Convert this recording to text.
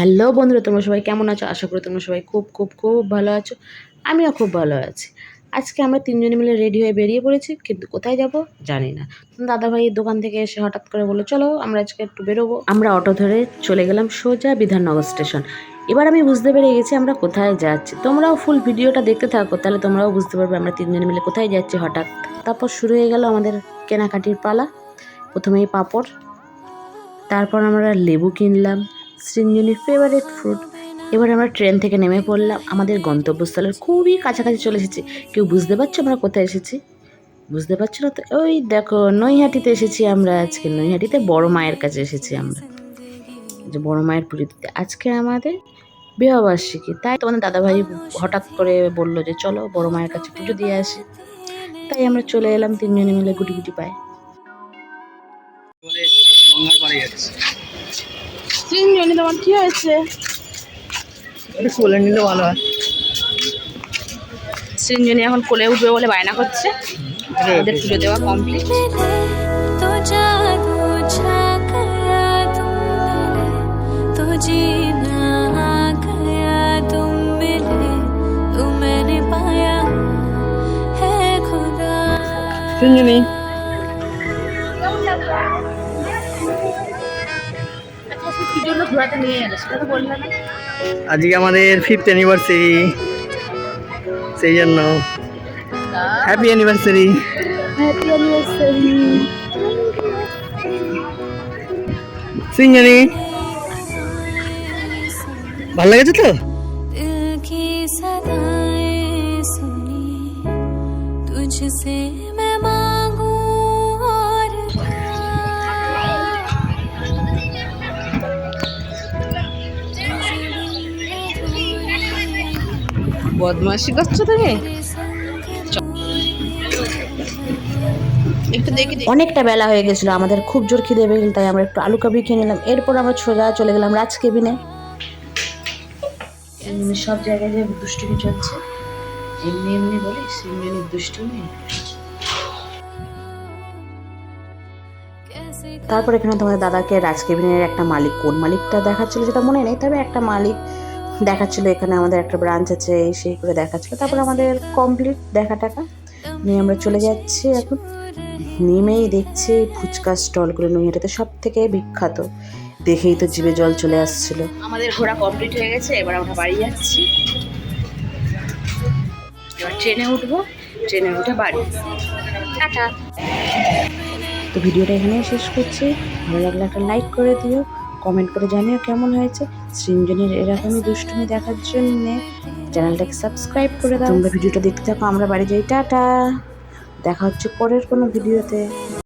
Hello বন্ধুরা, তোমরা সবাই কেমন আছো? আশা করি তোমরা সবাই খুব খুব খুব ভালো আছো। আমিও খুব ভালো আছি। আজকে আমরা তিনজনে মিলে রেডি হয়ে বেরিয়ে পড়েছি, কিন্তু কোথায় যাব জানি না। দাদাভাইয়ের দোকান থেকে এসে হঠাৎ করে বললো, চলো আমরা আজকে একটু বেরোবো। আমরা অটো ধরে চলে গেলাম সোজা বিধাননগর স্টেশন। এবার আমি বুঝতে পেরে গেছি আমরা কোথায় যাচ্ছি। তোমরাও ফুল ভিডিওটা দেখতে থাকো, তাহলে তোমরাও বুঝতে পারবে আমরা তিনজনে মিলে কোথায় যাচ্ছি হঠাৎ। তারপর শুরু হয়ে গেল আমাদের কেনাকাটির পালা। প্রথমেই পাঁপড়, তারপর আমরা লেবু কিনলাম, সৃঞ্জনীর ফেভারিট ফ্রুট। এবার আমরা ট্রেন থেকে নেমে পড়লাম। আমাদের গন্তব্যস্থলের খুবই কাছাকাছি চলে এসেছি। কেউ বুঝতে পারছো আমরা কোথায় এসেছি? বুঝতে পারছো না তো? ওই দেখো, নৈহাটিতে এসেছি আমরা আজকে। নৈহাটিতে বড় মায়ের কাছে এসেছি আমরা, যে বড় মায়ের পুজো দিতে। আজকে আমাদের বিবাহবার্ষিকী, তাই তোমাদের দাদাভাই হঠাৎ করে বললো যে চলো বড় মায়ের কাছে পুজো দিয়ে আসি। তাই আমরা চলে এলাম তিনজনে মিলে গুটি গুটি পায়ে। তিনজনে তোমার কি হয়েছে? কোলে নিলে ভালো হয়। সৃঞ্জনী এখন কোলে উঠবে বলে বায়না করছে। আমাদের পুজো দেওয়া কমপ্লিট। সৃঞ্জনী, আজকে আমাদের 5th অ্যানিভার্সারি, সেই জন্য হ্যাপি অ্যানিভার্সারি। সৃঞ্জনী, ভালো লেগেছে তো? বদমাশি করছো তুমি? অনেকটা বেলা হয়ে গেছিল, আমাদের খুব জোর খিদে পেয়ে গেল, তাই আমরা একটু আলু কাবলি খেয়ে নিলাম। এরপর আমরা সোজা চলে গেলাম রাজ কেবিনে। সব জায়গায় যে দুষ্টুমি চলছে, এমনি এমনি বলি সৃঞ্জনীর দুষ্টুমি। তারপর এখানে তোমাদের দাদাকে রাজ কেবিনের একটা মালিক, কোন মালিকটা দেখাচ্ছিল সেটা মনে নেই, তবে একটা মালিক দেখাচ্ছিল। এখানে আমাদের একটা ব্রাঞ্চ আছে, সেই করে দেখাচ্ছিল। তারপর আমাদের কমপ্লিট দেখা টাকা নিয়ে আমরা চলে যাচ্ছি। এখন নেমেই দেখছি ফুচকা স্টলগুলো নৈহাটিতে সব থেকে বিখ্যাত, দেখেই তো জিভে জল চলে আসছিল। আমাদের ঘোরা কমপ্লিট হয়ে গেছে, এবার আমরা বাড়ি যাচ্ছি। এবার ট্রেনে উঠবো, ট্রেনে উঠে বাড়ি। টাটা। তো ভিডিওটা এখানেই শেষ করছি। ভালো লাগলে একটা লাইক করে দিও, কমেন্ট করে জানিও কেমন হয়েছে। সৃঞ্জনীর এরকমই দুষ্টুমি দেখার জন্য চ্যানেলটাকে সাবস্ক্রাইব করে দাও। তোমরা ভিডিওটা দেখতে থাকো, আমরা বাড়ি যাই। টাটা, দেখা হচ্ছে পরের কোনো ভিডিওতে।